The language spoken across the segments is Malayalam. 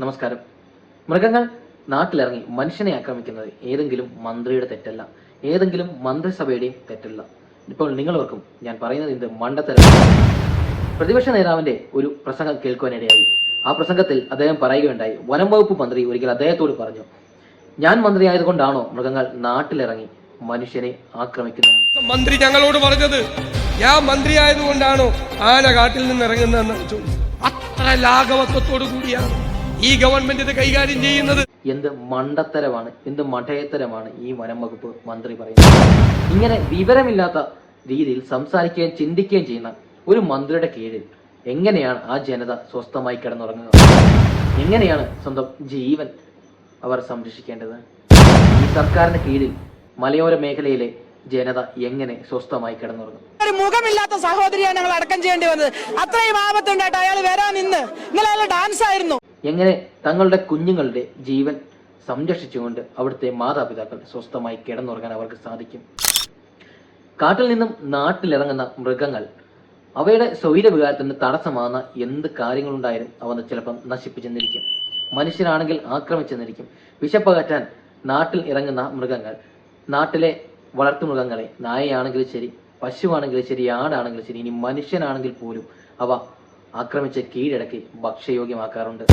നമസ്കാരം. മൃഗങ്ങൾ നാട്ടിലിറങ്ങി മനുഷ്യനെ ആക്രമിക്കുന്നത് ഏതെങ്കിലും മന്ത്രിയുടെ തെറ്റല്ല, ഏതെങ്കിലും മന്ത്രിസഭയുടെയും തെറ്റല്ല. ഇപ്പോൾ നിങ്ങളോർക്കും ഞാൻ പറയുന്നത് എന്ത് മണ്ടത്തരം. പ്രതിപക്ഷ നേതാവിന്റെ ഒരു പ്രസംഗം കേൾക്കുവാനിടയായി. ആ പ്രസംഗത്തിൽ അദ്ദേഹം പറയുകയുണ്ടായി, വനം വകുപ്പ് മന്ത്രി ഒരിക്കൽ അദ്ദേഹത്തോട് പറഞ്ഞു, ഞാൻ മന്ത്രിയായതുകൊണ്ടാണോ മൃഗങ്ങൾ നാട്ടിലിറങ്ങി മനുഷ്യനെ ആക്രമിക്കുന്നത്? മന്ത്രി ഞങ്ങളോട് പറഞ്ഞത് ഞാൻ മന്ത്രിയായതുകൊണ്ടാണോ ആന കാട്ടിൽ നിന്ന് ഇറങ്ങുന്നതെന്ന് ചോദിച്ചു. അത്ര ലാഘവത്വത്തോടു കൂടിയാണ് ഈ ഗവൺമെന്റ് ഇത് കൈകാര്യം ചെയ്യുന്നത്. എന്ത് മണ്ടത്തരമാണ്, എന്ത് മഠയത്തരമാണ് ഈ വനം വകുപ്പ് മന്ത്രി പറയുന്നത്. ഇങ്ങനെ വിവരമില്ലാത്ത രീതിയിൽ സംസാരിക്കുകയും ചിന്തിക്കുകയും ചെയ്യുന്ന ഒരു മന്ത്രിയുടെ കീഴിൽ എങ്ങനെയാണ് ആ ജനത സ്വസ്ഥമായി കിടന്നുറങ്ങുക? എങ്ങനെയാണ് സ്വന്തം ജീവൻ അവർ സംരക്ഷിക്കേണ്ടത്? ഈ സർക്കാരിന്റെ കീഴിൽ മലയോര മേഖലയിലെ ജനത എങ്ങനെ സ്വസ്ഥമായി കിടന്നുറങ്ങും? ഒരു മുഖമില്ലാത്ത സഹോദരിയാണ് ഞങ്ങൾ അടക്കം ചെയ്യേണ്ടി വന്നത്. അത്രയും ആപത്തുണ്ടായിട്ട് അയാൾ വരാൻ നിന്ന് ഇന്നലെ അയാൾ ഡാൻസ് ആയിരുന്നു. എങ്ങനെ തങ്ങളുടെ കുഞ്ഞുങ്ങളുടെ ജീവൻ സംരക്ഷിച്ചുകൊണ്ട് അവിടുത്തെ മാതാപിതാക്കൾ സ്വസ്ഥമായി കിടന്നുറങ്ങാൻ അവർക്ക് സാധിക്കും? കാട്ടിൽ നിന്നും നാട്ടിലിറങ്ങുന്ന മൃഗങ്ങൾ അവയുടെ സ്വൈരവികാരത്തിന് തടസ്സമാകുന്ന എന്ത് കാര്യങ്ങളുണ്ടായാലും അവ ചിലപ്പം നശിപ്പിച്ചെന്നിരിക്കും. മനുഷ്യരാണെങ്കിൽ ആക്രമിച്ചെന്നിരിക്കും. വിശപ്പകറ്റാൻ നാട്ടിൽ ഇറങ്ങുന്ന മൃഗങ്ങൾ നാട്ടിലെ വളർത്തുമൃഗങ്ങളെ, നായയാണെങ്കിലും ശരി, പശുവാണെങ്കിലും ശരി, ആടാണെങ്കിലും ശരി, ഇനി മനുഷ്യനാണെങ്കിൽ പോലും അവ ആക്രമിച്ച് കീഴടക്കി ഭക്ഷ്യയോഗ്യമാക്കാറുണ്ട്.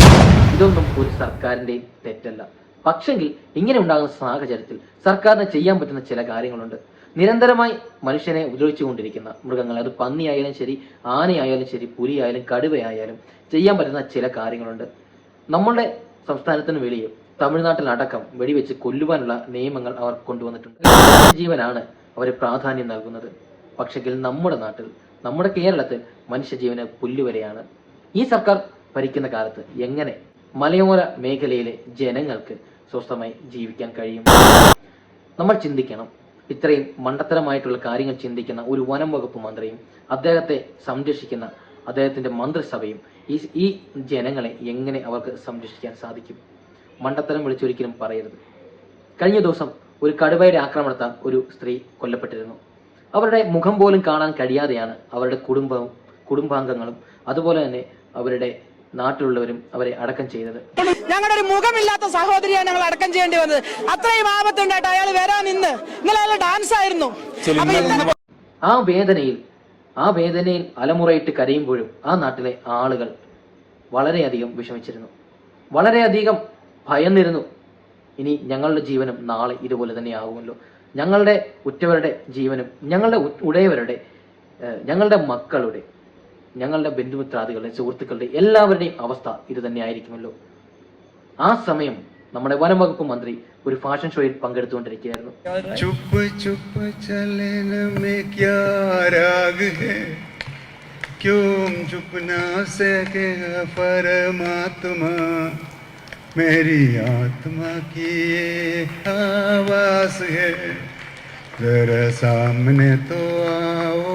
ഇതൊന്നും ഒരു സർക്കാരിന്റെയും തെറ്റല്ല. പക്ഷെങ്കിൽ ഇങ്ങനെ ഉണ്ടാകുന്ന സാഹചര്യത്തിൽ സർക്കാരിന് ചെയ്യാൻ പറ്റുന്ന ചില കാര്യങ്ങളുണ്ട്. നിരന്തരമായി മനുഷ്യനെ ഉപദ്രവിച്ചുകൊണ്ടിരിക്കുന്ന മൃഗങ്ങൾ, അത് പന്നിയായാലും ശരി, ആനയായാലും ശരി, പുലിയായാലും കടുവയായാലും ചെയ്യാൻ പറ്റുന്ന ചില കാര്യങ്ങളുണ്ട്. നമ്മളുടെ സംസ്ഥാനത്തിന് വെളിയിൽ തമിഴ്നാട്ടിലടക്കം വെടിവെച്ച് കൊല്ലുവാനുള്ള നിയമങ്ങൾ അവർ കൊണ്ടുവന്നിട്ടുണ്ട്. ജീവനാണ് അവർ പ്രാധാന്യം നൽകുന്നത്. പക്ഷെങ്കിൽ നമ്മുടെ നാട്ടിൽ, നമ്മുടെ കേരളത്തിൽ മനുഷ്യജീവന് പുല്ലുവരെയാണ്. ഈ സർക്കാർ ഭരിക്കുന്ന കാലത്ത് എങ്ങനെ മലയോര മേഖലയിലെ ജനങ്ങൾക്ക് സ്വസ്ഥമായി ജീവിക്കാൻ കഴിയും? നമ്മൾ ചിന്തിക്കണം. ഇത്രയും മണ്ടത്തരമായിട്ടുള്ള കാര്യങ്ങൾ ചിന്തിക്കുന്ന ഒരു വനം വകുപ്പ് മന്ത്രിയും അദ്ദേഹത്തെ സംരക്ഷിക്കുന്ന അദ്ദേഹത്തിന്റെ മന്ത്രിസഭയും ഈ ജനങ്ങളെ എങ്ങനെ അവർക്ക് സംരക്ഷിക്കാൻ സാധിക്കും? മണ്ടത്തരം വിളിച്ചൊരിക്കലും പറയരുത്. കഴിഞ്ഞ ദിവസം ഒരു കടുവയുടെ ആക്രമണത്താൽ ഒരു സ്ത്രീ കൊല്ലപ്പെട്ടിരുന്നു. അവരുടെ മുഖം പോലും കാണാൻ കഴിയാതെയാണ് അവരുടെ കുടുംബാംഗങ്ങളും അതുപോലെ തന്നെ അവരുടെ നാട്ടിലുള്ളവരും അവരെ അടക്കം ചെയ്തത്. ഞങ്ങളുടെ ഒരു മുഖമില്ലാത്ത സഹോദരിയാണ് ഞങ്ങൾ അടക്കം ചെയ്യേണ്ടി വന്നത്. അത്രയും ആപത്തുണ്ടായിട്ട് അയാൾ വരാൻ നിന്ന് ഇന്നലെ അയാൾ ഡാൻസ് ആയിരുന്നു. ആ വേദനയിൽ അലമുറയിട്ട് കരയുമ്പോഴും ആ നാട്ടിലെ ആളുകൾ വളരെയധികം വിഷമിച്ചിരുന്നു, വളരെയധികം ഭയന്നിരുന്നു. ഇനി ഞങ്ങളുടെ ജീവനും നാളെ ഇതുപോലെ തന്നെ ആകുമല്ലോ. ഞങ്ങളുടെ ഉറ്റവരുടെ ജീവനും, ഞങ്ങളുടെ ഉടയവരുടെ, ഞങ്ങളുടെ മക്കളുടെ, ഞങ്ങളുടെ ബന്ധുമിത്രാദികളുടെ, സുഹൃത്തുക്കളുടെ എല്ലാവരുടെയും അവസ്ഥ ഇത് തന്നെ ആയിരിക്കുമല്ലോ. ആ സമയം നമ്മുടെ വനം വകുപ്പ് മന്ത്രി ഒരു ഫാഷൻ ഷോയിൽ പങ്കെടുത്തുകൊണ്ടിരിക്കുകയായിരുന്നു. मेरी आत्मा की ये आवाज़ है, जरा सामने तो आओ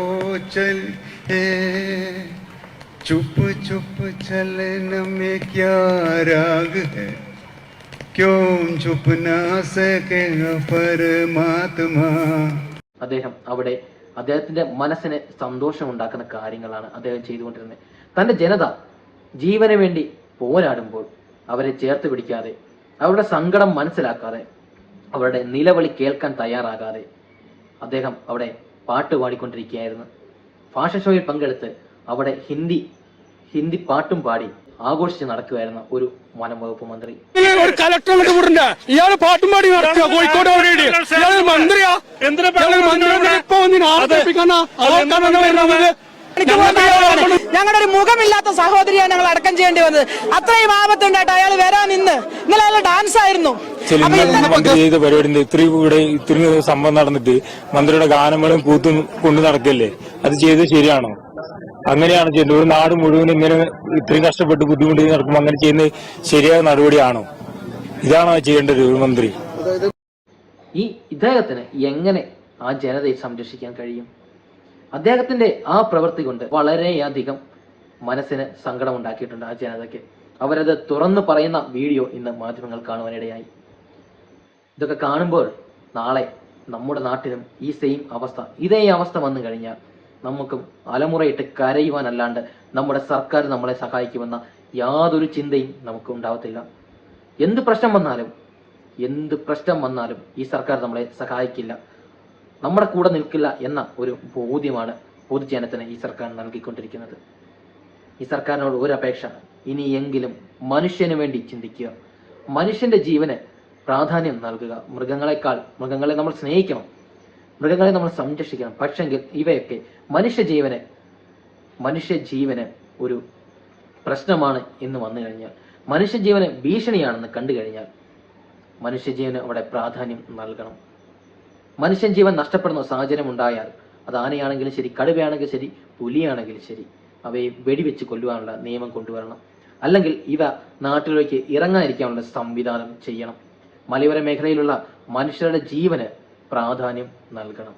चलिए, चुप चुप चलने में क्या राग है, क्यों चुप ना सके परमात्मा. അദ്ദേഹം അവിടെ അദ്ദേഹത്തിന്റെ മനസ്സിന് സന്തോഷമുണ്ടാക്കുന്ന കാര്യങ്ങളാണ് അദ്ദേഹം ചെയ്തുകൊണ്ടിരുന്നത്. തന്റെ ജനത ജീവന് വേണ്ടി പോരാടുമ്പോൾ അവരെ ചേർത്ത് പിടിക്കാതെ, അവരുടെ സങ്കടം മനസ്സിലാക്കാതെ, അവരുടെ നിലവിളി കേൾക്കാൻ തയ്യാറാകാതെ അദ്ദേഹം അവിടെ പാട്ട് പാടിക്കൊണ്ടിരിക്കുകയായിരുന്നു. ഫാഷൻ ഷോയിൽ പങ്കെടുത്ത് അവിടെ ഹിന്ദി പാട്ടും പാടി ആഘോഷിച്ച് നടക്കുകയായിരുന്ന ഒരു വനം വകുപ്പ് മന്ത്രി. ഇയാള് പാട്ടും പാടി നടക്കുക കോഴിക്കോട്. മന്ത്രിയാ ഞങ്ങളുടെ ഒരു മുഖമില്ലാത്ത സഹോദരിയാണ് ഞങ്ങൾ അടക്കം ചെയ്യേണ്ടി വന്നത്. അത്രയും ആപത്തുണ്ടായിട്ട് അയാൾ വരാൻ നിന്ന് ഇന്നലെ അയാൾ ഡാൻസ് ആയിരുന്നു. മന്ത്രി ചെയ്ത പരിപാടി ഇത്രയും സംഭവം നടന്നിട്ട് മന്ത്രിയുടെ ഗാനങ്ങളും കൂത്തും കൊണ്ടു നടക്കല്ലേ? അത് ചെയ്തത് ശരിയാണോ? അങ്ങനെയാണ് ചെയ്യുന്നത്. ഒരു നാട് മുഴുവൻ ഇങ്ങനെ ഇത്രയും കഷ്ടപ്പെട്ട് ബുദ്ധിമുട്ടി നടക്കുമ്പോൾ അങ്ങനെ ചെയ്യുന്നത് ശരിയായ നടപടിയാണോ? ഇതാണോ ചെയ്യേണ്ടത് ഒരു മന്ത്രി? ഇദ്ദേഹത്തിന് എങ്ങനെ ആ ജനതയെ സംരക്ഷിക്കാൻ കഴിയും? അദ്ദേഹത്തിന്റെ ആ പ്രവൃത്തി കൊണ്ട് വളരെയധികം മനസ്സിന് സങ്കടം ഉണ്ടാക്കിയിട്ടുണ്ട് ആ ജനതയ്ക്ക്. അവരത് തുറന്നു പറയുന്ന വീഡിയോ ഇന്ന് മാധ്യമങ്ങൾ കാണുവാനിടയായി. ഇതൊക്കെ കാണുമ്പോൾ നാളെ നമ്മുടെ നാട്ടിലും ഈ സെയിം അവസ്ഥ, ഇതേ അവസ്ഥ വന്നു കഴിഞ്ഞാൽ നമുക്കും അലമുറയിട്ട് കരയുവാനല്ലാണ്ട് നമ്മുടെ സർക്കാർ നമ്മളെ സഹായിക്കുമെന്ന യാതൊരു ചിന്തയും നമുക്ക് ഉണ്ടാവത്തില്ല. എന്ത് പ്രശ്നം വന്നാലും ഈ സർക്കാർ നമ്മളെ സഹായിക്കില്ല, നമ്മുടെ കൂടെ നിൽക്കില്ല എന്ന ഒരു ബോധ്യമാണ് പൊതുജനത്തിന് ഈ സർക്കാർ നൽകിക്കൊണ്ടിരിക്കുന്നത്. ഈ സർക്കാരിനോട് ഒരു അപേക്ഷ, ഇനിയെങ്കിലും മനുഷ്യന് വേണ്ടി ചിന്തിക്കുക, മനുഷ്യന്റെ ജീവന് പ്രാധാന്യം നൽകുക. മൃഗങ്ങളെ നമ്മൾ സ്നേഹിക്കണം, മൃഗങ്ങളെ നമ്മൾ സംരക്ഷിക്കണം. പക്ഷെങ്കിൽ ഇവയൊക്കെ മനുഷ്യജീവന് ഒരു പ്രശ്നമാണ് എന്ന് വന്നു കഴിഞ്ഞാൽ, മനുഷ്യജീവന് ഭീഷണിയാണെന്ന് കണ്ടു കഴിഞ്ഞാൽ മനുഷ്യജീവന് അവിടെ പ്രാധാന്യം നൽകണം. മനുഷ്യൻ ജീവൻ നഷ്ടപ്പെടുന്ന സാഹചര്യം ഉണ്ടായാൽ, അത് ആനയാണെങ്കിലും ശരി, കടുവയാണെങ്കിലും ശരി, പുലിയാണെങ്കിലും ശരി, അവയെ വെടിവെച്ച് കൊല്ലുവാനുള്ള നിയമം കൊണ്ടുവരണം. അല്ലെങ്കിൽ ഇവ നാട്ടിലേക്ക് ഇറങ്ങാതിരിക്കാനുള്ള സംവിധാനം ചെയ്യണം. മലയോര മേഖലയിലുള്ള മനുഷ്യരുടെ ജീവന് പ്രാധാന്യം നൽകണം.